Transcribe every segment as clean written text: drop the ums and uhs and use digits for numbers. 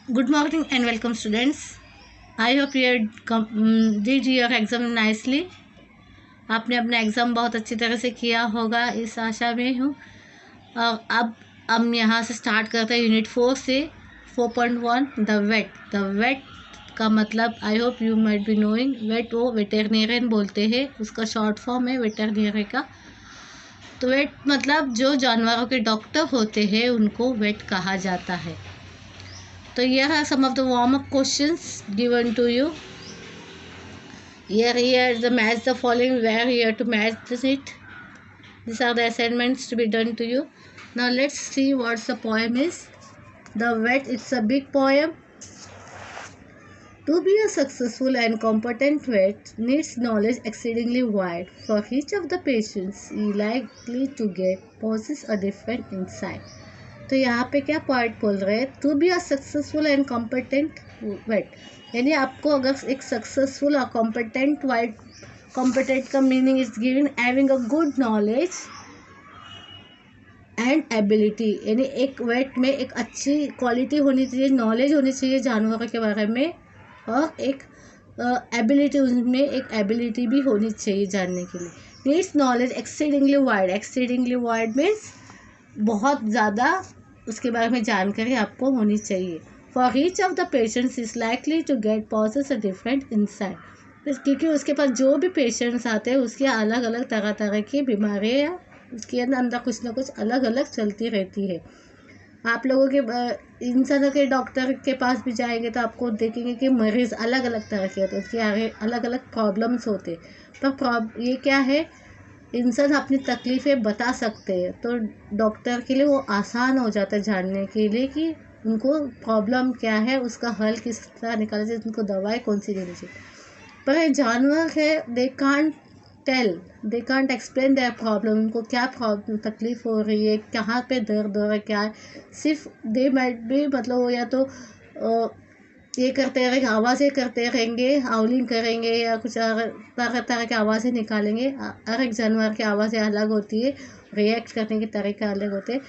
Good morning and welcome, students. I hope you did your exam nicely. आपने अपना exam बहुत अच्छी तरह से किया होगा, इस आशा में हूँ। और अब हम यहाँ से स्टार्ट करते हैं यूनिट 4 से 4.1 द वेट का मतलब I hope you might be knowing. Vet वो वेटरनेरियन बोलते हैं, उसका शॉर्ट फॉर्म है वेटरनेरी का। तो वेट मतलब जो जानवरों के डॉक्टर होते हैं उनको वेट कहा जाता है। So here are some of the warm-up questions given to you. Here the match the following where here to match it. These are the assignments to be done to you. Now let's see what the poem is. The Vet. It's a big poem. To be a successful and competent vet needs knowledge exceedingly wide. For each of the patients he likely to get possesses a different insight. तो यहाँ पे क्या point बोल रहे हैं, to be a successful and competent vet, यानी आपको अगर एक सक्सेसफुल और कॉम्पिटेंट का meaning is given having a good knowledge and ability, यानी एक वेट में एक अच्छी क्वालिटी होनी चाहिए, नॉलेज होनी चाहिए जानवरों के बारे में, और एक एबिलिटी उनमें एक एबिलिटी भी होनी चाहिए जानने के लिए। Needs knowledge exceedingly wide means बहुत ज़्यादा उसके बारे में जानकारी आपको होनी चाहिए। For each of the patients is likely to get possess a different insight, क्योंकि उसके पास जो भी पेशेंट्स आते हैं उसकी अलग अलग तरह तरह की बीमारियाँ उसके अंदर कुछ ना कुछ अलग अलग चलती रहती है। आप लोगों के इंसानों के डॉक्टर के पास भी जाएंगे तो आपको देखेंगे कि मरीज़ अलग अलग तरह के होते हैं, उसके आगे अलग अलग प्रॉब्लम्स होते हैं। पर ये क्या है, इंसान अपनी तकलीफ़ें बता सकते हैं तो डॉक्टर के लिए वो आसान हो जाता है जानने के लिए कि उनको प्रॉब्लम क्या है, उसका हल किस तरह निकालना चाहिए, उनको दवाई कौन सी देनी चाहिए। पर जानवर है, they can't explain their problem, उनको क्या प्रॉब्लम तकलीफ़ हो रही है, कहाँ पे दर्द हो रहा है, क्या है, सिर्फ दे माइट भी मतलब वो या तो ये करते रहेंगे, आवाज़ें करते रहेंगे, हाउलिंग करेंगे या कुछ तरह तरह की आवाज़ें निकालेंगे। हर एक जानवर की आवाज़ें अलग होती है, रिएक्ट करने के तरीके अलग होते हैं,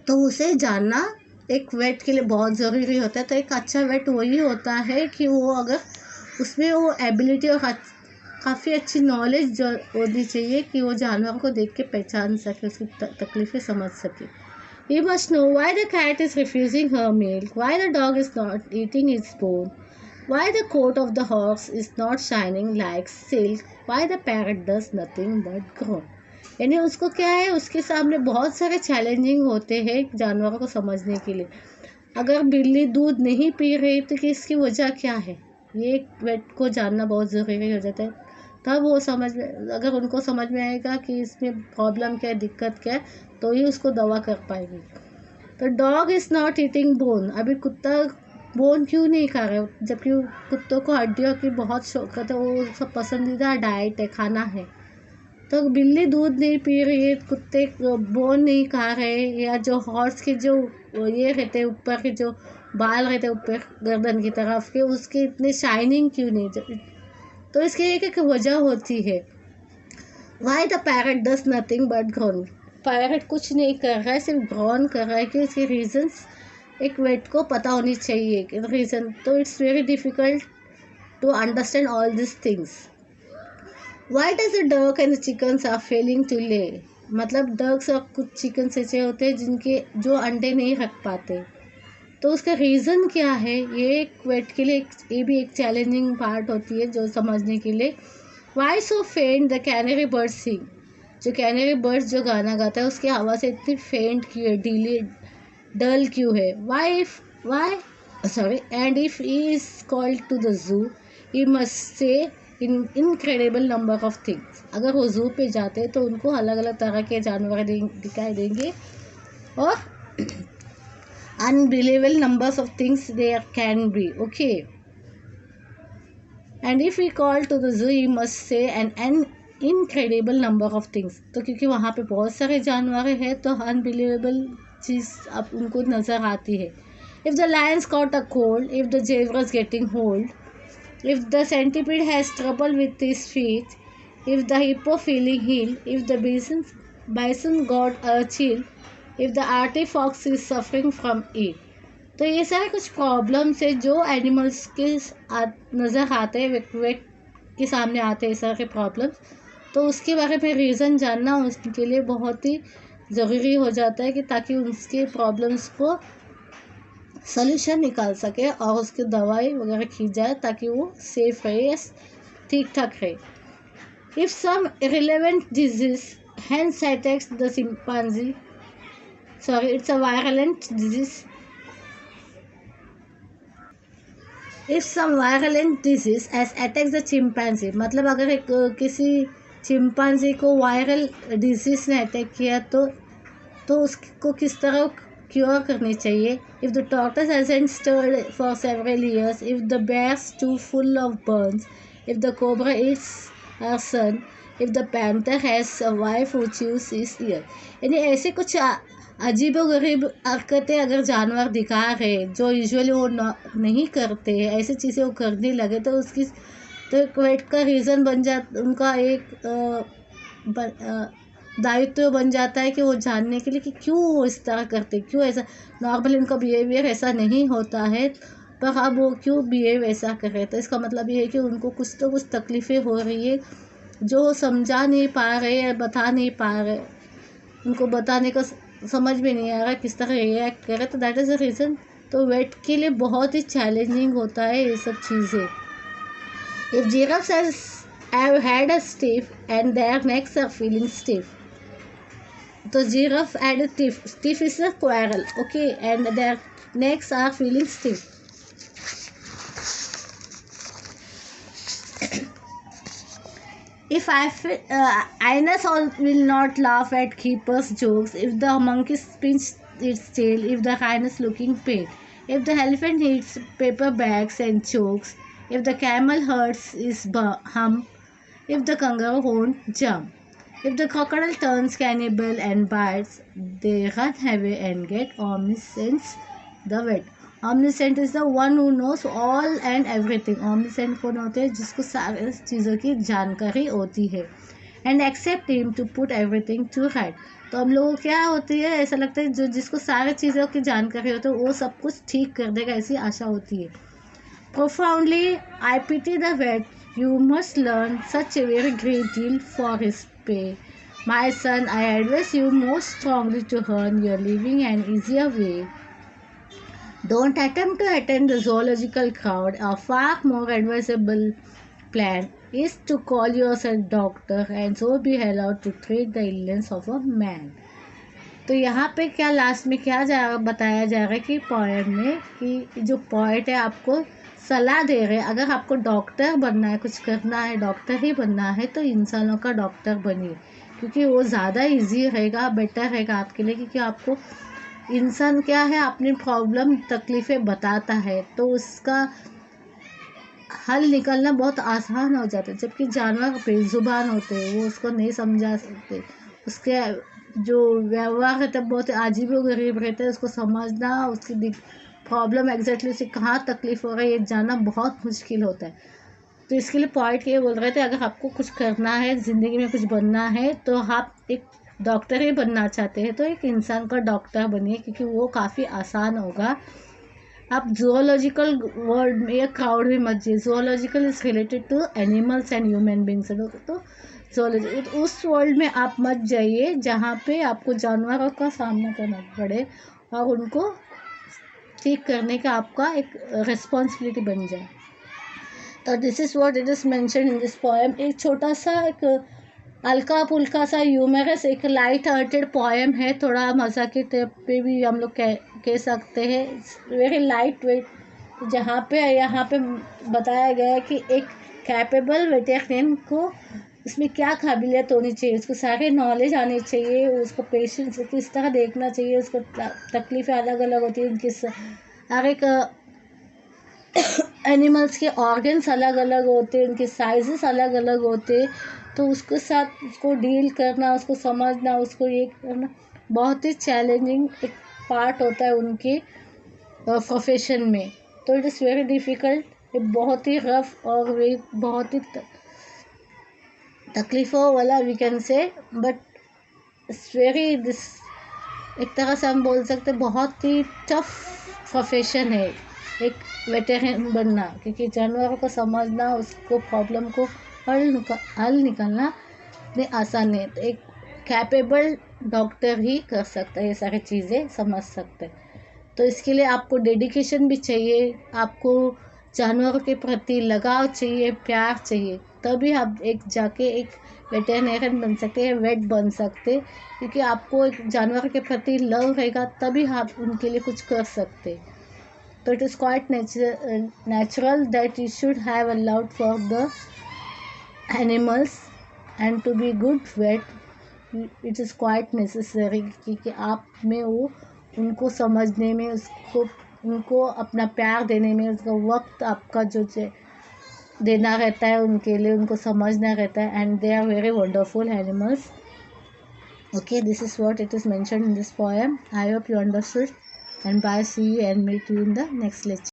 तो उसे जानना एक वेट के लिए बहुत ज़रूरी होता है। तो एक अच्छा वेट वही होता है कि वो अगर उसमें वो एबिलिटी और काफ़ी अच्छी नॉलेज जो होनी चाहिए कि वो जानवर को देख के पहचान सके, उसकी तकलीफ़ें समझ सके। We must know why the cat is refusing her milk, why the dog is not eating its bone, why the coat of the horse is not shining like silk, why the parrot does nothing but groan. यानी उसको क्या है, उसके सामने बहुत सारे challenging होते हैं जानवरों को समझने के लिए। अगर बिल्ली दूध नहीं पी रही तो कि इसकी वजह क्या है, ये वेट को जानना बहुत ज़रूरी हो जाता है। तब वो अगर उनको समझ में आएगा कि इसमें प्रॉब्लम क्या है, दिक्कत क्या है, तो ही उसको दवा कर पाएगी। तो dog is not eating bone, अभी कुत्ता बोन क्यों नहीं खा रहे, जबकि कुत्तों को हड्डियों की बहुत शौक है, तो वो सब पसंदीदा डाइट है, खाना है। तो बिल्ली दूध नहीं पी रही है, कुत्ते बोन नहीं खा रहे, या जो हॉर्स के जो ये रहते ऊपर के जो बाल रहते ऊपर गर्दन की तरफ के, उसके इतने शाइनिंग क्यों नहीं, तो इसकी एक वजह होती है। Why the parrot does nothing but grown, parrot कुछ नहीं कर रहा है, सिर्फ ग्रोन कर रहा है, कि इसके रीजंस एक वेट को पता होनी चाहिए रीज़न। तो it's very difficult to understand all this things. Why does the duck and the chickens are failing to lay, मतलब डक्स और कुछ चिकन्स ऐसे होते हैं जिनके जो अंडे नहीं रख पाते, तो उसका रीज़न क्या है, ये एक वेट के लिए ये भी एक चैलेंजिंग पार्ट होती है जो समझने के लिए। वाई सो फेंट द कैनरी बर्ड सिंग, जो कैनरी बर्ड्स जो गाना गाता है उसकी आवाज़ इतनी फेंट क्यों है, डल क्यों है। And if he is called to the zoo he must say incredible number of things, अगर वो जू पे जाते हैं तो उनको अलग अलग तरह के जानवर दिखाई देंगे और unbelievable numbers of things there can be, okay. And if we call to the zoo he must say an incredible number of things, तो क्योंकि वहाँ पे बहुत सारे जानवर हैं तो अनबिलीवेबल चीज़ अब उनको नज़र आती है। If the lions caught a cold, if the zebra is getting hold, if the centipede has trouble with his feet, if the hippo feeling healed, if the bison got a chill, if the arctic fox is suffering from it, तो ये सारे कुछ problems है जो animals के नज़र आते हैं, वेट के सामने आते हैं सारे प्रॉब्लम्स। तो उसके बारे में रीज़न जानना उसके लिए बहुत ही ज़रूरी हो जाता है कि ताकि उसके प्रॉब्लम्स को सॉल्यूशन निकाल सके और उसकी दवाई वगैरह की जाए ताकि वो सेफ रहे या ठीक ठाक रहे। If some irrelevant disease hence attacks the chimpanzee, sorry, it's a virulent disease. If some virulent disease has attacks the chimpanzee, मतलब अगर एक किसी चिंपांजी को वायरल डिजीज ने अटैक किया तो उसको किस तरह क्योर करनी चाहिए। If the tortoise hasn't stirred for several years, if the bear's too full of burns, if the cobra eats her son, if the panther has a wife who chews his ear, यानी ऐसे कुछ अजीबोगरीब हरकतें अगर जानवर दिखा रहे जो यूजुअली वो नहीं करते, ऐसी चीज़ें वो करने लगे तो उसकी तो एक वेट का रीज़न बन उनका एक दायित्व बन जाता है कि वो जानने के लिए कि क्यों वो इस तरह करते, क्यों ऐसा। नॉर्मली उनका बिहेवियर ऐसा नहीं होता है पर अब वो क्यों बिहेव ऐसा कर रहे। तो इसका मतलब ये है कि उनको कुछ तो कुछ तकलीफ़ें हो रही है जो समझा नहीं पा रहे या बता नहीं पा रहे, उनको बताने का समझ में नहीं आ रहा किस तरह रिएक्ट करे। तो दैट इज़ द रीज़न। तो वेट के लिए बहुत ही चैलेंजिंग होता है ये सब चीज़ें। If giraffes have had a stiff and their necks are feeling stiff, तो giraffe had a stiff is a quarrel, okay, and their necks are feeling stiff. If Ines will not laugh at keeper's jokes, if the monkey spins its tail, if the hyena's looking pain, if the elephant eats paper bags and chokes, if the camel hurts his hump, if the kangaroo won't jump, if the crocodile turns cannibal and bites, they run away and get omniscience the vet. Omniscient is the one who knows all and everything. Omniscient कौन होते हैं? जिसको सारी चीज़ों की जानकारी होती है। And accept him to put everything to right. तो हम लोगों को क्या होती है, ऐसा लगता है जो जिसको सारी चीज़ों की जानकारी होती है वो सब कुछ ठीक कर देगा, ऐसी आशा होती है। Profoundly, I pity the vet. You must learn such a very great deal for his pay. My son, I advise you most strongly to earn your living an easier way. Don't attempt to attend the zoological crowd. A far more advisable plan is to call yourself doctor and so be allowed to treat the illness of a man. तो यहाँ पे क्या last में क्या बताया जा रहा है कि पोएम में कि जो पोएट है आपको सलाह दे रहे हैं, अगर आपको डॉक्टर बनना है, कुछ करना है, डॉक्टर ही बनना है तो इंसानों का डॉक्टर बनिए, क्योंकि वो ज़्यादा इजी रहेगा, बेटर रहेगा आपके लिए। क्योंकि आपको इंसान क्या है अपनी प्रॉब्लम तकलीफ़ें बताता है तो उसका हल निकलना बहुत आसान हो जाता है, जबकि जानवर बेजुबान होते हैं, वो उसको नहीं समझा सकते, उसके जो व्यवहार रहता है बहुत अजीबोगरीब रहता है, उसको समझना, उसकी प्रॉब्लम एग्जैक्टली उसे कहाँ तकलीफ़ हो रही है ये जानना बहुत मुश्किल होता है। तो इसके लिए पॉइंट ये बोल रहे थे, अगर आपको कुछ करना है, ज़िंदगी में कुछ बनना है तो आप एक डॉक्टर ही बनना चाहते हैं तो एक इंसान का डॉक्टर बनिए, क्योंकि वो काफ़ी आसान होगा। आप ज़ूलॉजिकल वर्ल्ड में या क्राउड में मत जाइए। Zoological is related to animals and human beings, तो ज़ूलॉजी उस वर्ल्ड में आप मत जाइए जहाँ पे आपको जानवरों का सामना करना पड़े और उनको ठीक करने का आपका एक रिस्पॉन्सिबिलिटी बन जाए। तो this is what it is mention in this poem. एक छोटा सा एक हल्का फुल्का सा ह्यूमरस एक लाइट हार्टेड पोएम है, थोड़ा मज़ा के टाइप पे भी हम लोग कह सकते हैं। वेरी लाइट वेट, जहाँ पे यहाँ पे बताया गया है कि एक कैपेबल वेटेरियन को उसमें क्या काबिलियत होनी चाहिए, उसको सारे नॉलेज आनी चाहिए, उसको पेशेंस किस तरह देखना चाहिए, उसको तकलीफ़ें अलग अलग होती हैं, उनकी हर एक एनिमल्स के ऑर्गन्स अलग अलग होते हैं, उनके साइजेस अलग अलग होते हैं, तो उसके साथ उसको डील करना, उसको समझना, उसको ये करना बहुत ही चैलेंजिंग एक पार्ट होता है उनके प्रोफेशन में। तो इट इज़ वेरी डिफ़िकल्ट, बहुत ही रफ और वे बहुत ही तकलीफ़ों वाला we can say, but it's very this एक तरह से हम बोल सकते बहुत ही टफ प्रोफेशन है एक वेटेरियन बनना, क्योंकि जानवरों को समझना, उसको प्रॉब्लम को हल निकालना इतने आसान है। तो एक कैपेबल डॉक्टर ही कर सकता है, ये सारी चीज़ें समझ सकते हैं। तो इसके लिए आपको डेडिकेशन भी चाहिए, आपको जानवरों के प्रति लगाव चाहिए, प्यार चाहिए, तभी आप जाके एक वेटेरिनेरियन बन सकते हैं, वेट बन सकते, क्योंकि आपको एक जानवर के प्रति लव रहेगा तभी आप उनके लिए कुछ कर सकते। तो it is quite natural that you should have a love for the animals and to be good vet. It is quite necessary, क्योंकि आप में वो उनको समझने में, उनको अपना प्यार देने में, उसका वक्त आपका जो देना रहता है उनके लिए, उनको समझना रहता है। And they are very wonderful animals. Okay, this is what it is mentioned in this poem. I hope you understood, and bye, see you and meet you in the next lecture.